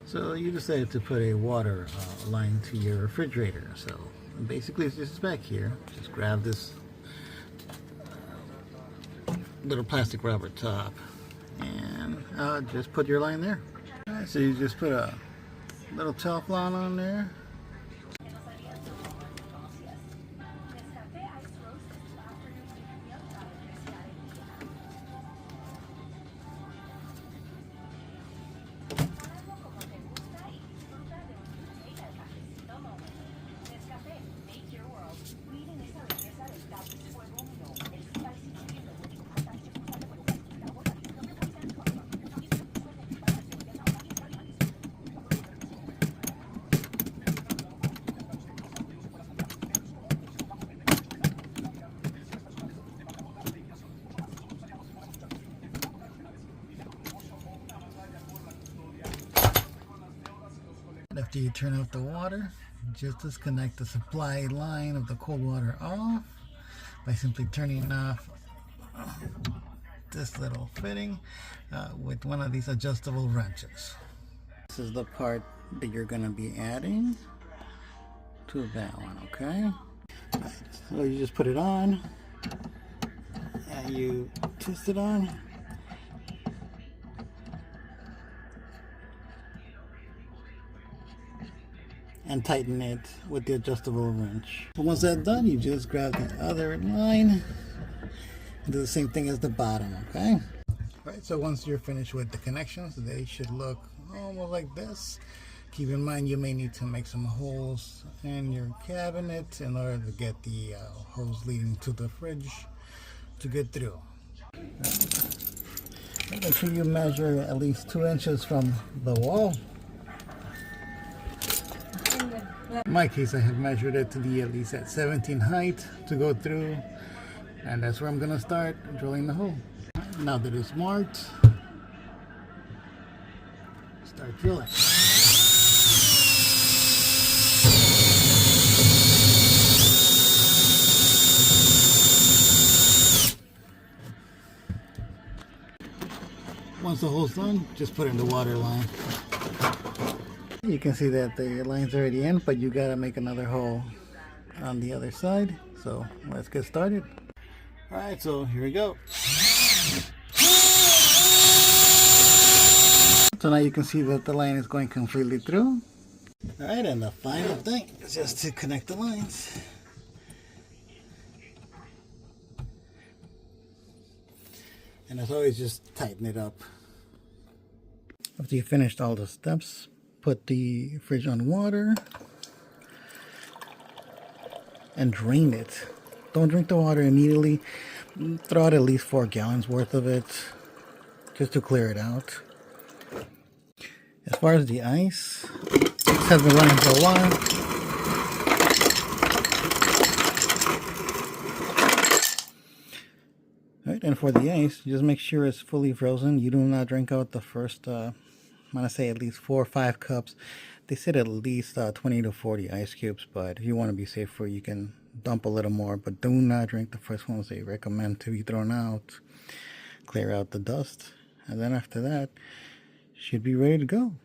So you decided to put a water line to your refrigerator. So basically it's just back here. Just grab this little plastic rubber top and just put your line there. Alright, so you just put a little Teflon on there. After you turn off the water, just disconnect the supply line of the cold water off by simply turning off this little fitting with one of these adjustable wrenches. This is the part that you're going to be adding to that one, okay? So you just put it on and you twist it on. And tighten it with the adjustable wrench. So once that's done, you just grab the other line and do the same thing as the bottom, okay? Alright, so once you're finished with the connections, they should look almost like this. Keep in mind you may need to make some holes in your cabinet in order to get the hose leading to the fridge to get through. Make sure you measure at least 2 inches from the wall. In my case, I have measured it to be at least at 17 height to go through, and that's where I'm going to start drilling the hole. Now that it's marked, start drilling. Once the hole's done, just put in the water line. You can see that the line's already in, but you gotta make another hole on the other side. So let's get started. Alright, so here we go. So now you can see that the line is going completely through. Alright, and the final thing is just to connect the lines. And as always, just tighten it up. After you finished all the steps, put the fridge on water and drain it. Don't drink the water immediately. Throw out at least 4 gallons worth of it just to clear it out. As far as the ice, this has been running for a while. Alright, and for the ice, just make sure it's fully frozen. You do not drink out the first I'm gonna say at least 4 or 5 cups. They said at least 20 to 40 ice cubes, but if you want to be safer, you can dump a little more, but do not drink the first ones. They recommend to be thrown out, clear out the dust, and then after that should be ready to go.